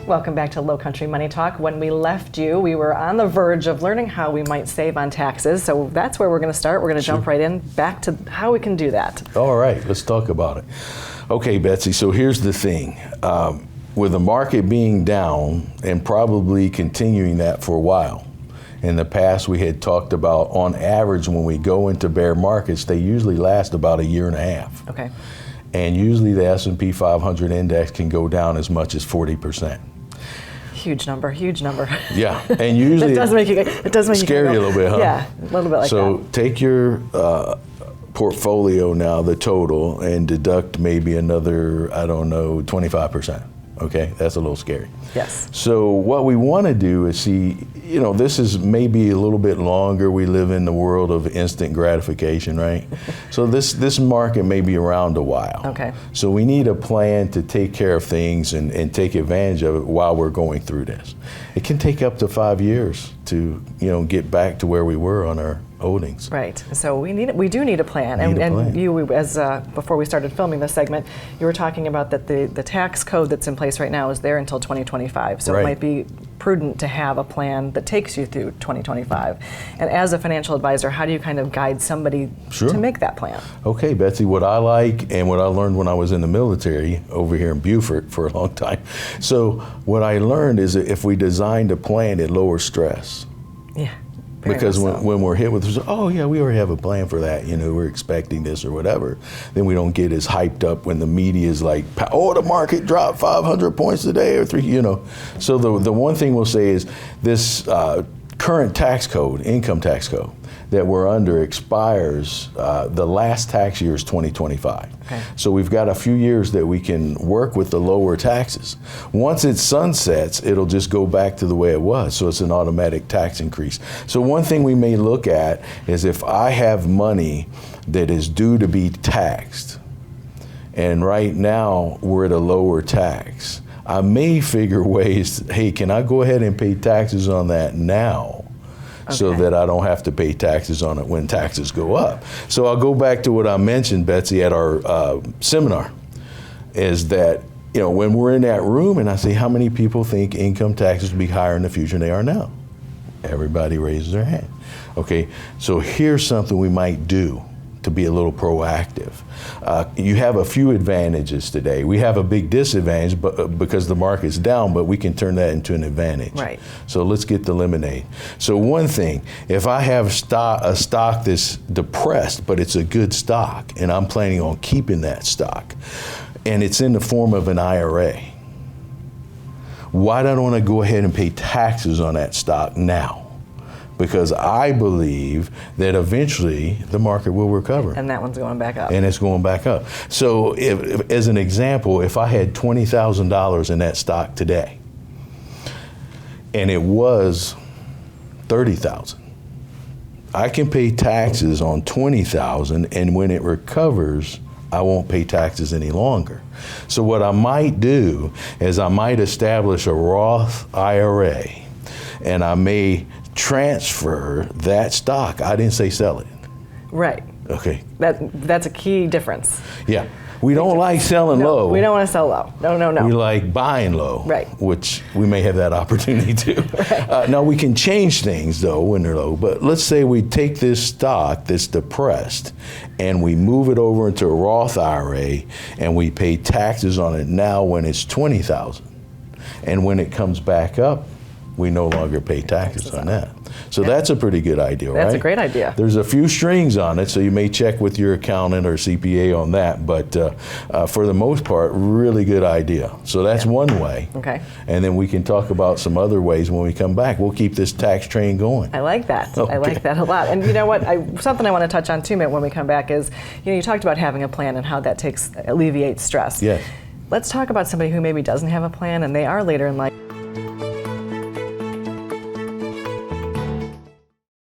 Welcome back to Lowcountry Money Talk. When we left you, we were on the verge of learning how we might save on taxes. So that's where we're going to start. We're going to jump right in back to how we can do that. All right, let's talk about it. Okay, Betsy, so here's the thing. With the market being down and probably continuing that for a while, in the past we had talked about on average when we go into bear markets, they usually last about a year and a half. Okay. And usually the S&P 500 index can go down as much as 40%. Huge number, huge number. Yeah, and usually it does make you scary a little bit, huh? Yeah, a little bit like that. So take your portfolio now, the total, and deduct maybe another, I don't know, 25%. Okay, that's a little scary. Yes. So what we want to do is see, you know, this is maybe a little bit longer. We live in the world of instant gratification, right? So this market may be around a while. Okay. So we need a plan to take care of things and take advantage of it while we're going through this. It can take up to 5 years to, you know, get back to where we were on our holdings. Right. So we do need a plan. And you, as before we started filming this segment, you were talking about that the tax code that's in place right now is there until 2025. So right. It might be prudent to have a plan that takes you through 2025. And as a financial advisor, how do you kind of guide somebody Sure. to make that plan? Okay, Betsy, what I like and what I learned when I was in the military over here in Beaufort for a long time. So what I learned is that if we designed a plan, it lowers stress. Yeah. Because when we're hit with, oh yeah, we already have a plan for that, you know, we're expecting this or whatever, then we don't get as hyped up when the media is like, oh, the market dropped 500 points today or 3, you know. So the one thing we'll say is this current tax code, income tax code, that we're under expires, the last tax year is 2025. Okay. So we've got a few years that we can work with the lower taxes. Once it sunsets, it'll just go back to the way it was. So it's an automatic tax increase. So one thing we may look at is if I have money that is due to be taxed, and right now we're at a lower tax, I may figure ways, hey, can I go ahead and pay taxes on that now? Okay. So that I don't have to pay taxes on it when taxes go up. So I'll go back to what I mentioned, Betsy, at our seminar, is that, you know, when we're in that room and I say, how many people think income taxes will be higher in the future than they are now? Everybody raises their hand. Okay, so here's something we might do to be a little proactive. You have a few advantages today. We have a big disadvantage because the market's down, but we can turn that into an advantage. Right. So let's get the lemonade. So one thing, if I have a stock that's depressed, but it's a good stock, and I'm planning on keeping that stock, and it's in the form of an IRA, why don't I want to go ahead and pay taxes on that stock now? Because I believe that eventually the market will recover. And that one's going back up. And it's going back up. So if, as an example, if I had $20,000 in that stock today, and it was $30,000, I can pay taxes on $20,000, and when it recovers, I won't pay taxes any longer. So what I might do is I might establish a Roth IRA, and I may transfer that stock. I didn't say sell it. Right. Okay. That's a key difference. Yeah. We don't like selling low. We don't want to sell low. No. We like buying low. Right. Which we may have that opportunity to. Right. Now we can change things though when they're low, but let's say we take this stock that's depressed and we move it over into a Roth IRA and we pay taxes on it now when it's $20,000. And when it comes back up, we no longer pay taxes on that. So that's a pretty good idea, right? That's a great idea. There's a few strings on it, so you may check with your accountant or CPA on that, but for the most part, really good idea. So that's one way. Okay. And then we can talk about some other ways when we come back. We'll keep this tax train going. I like that. Okay. I like that a lot. And you know what? Something I want to touch on too, Mitt, when we come back is, you know, you talked about having a plan and how that alleviates stress. Yes. Let's talk about somebody who maybe doesn't have a plan and they are later in life.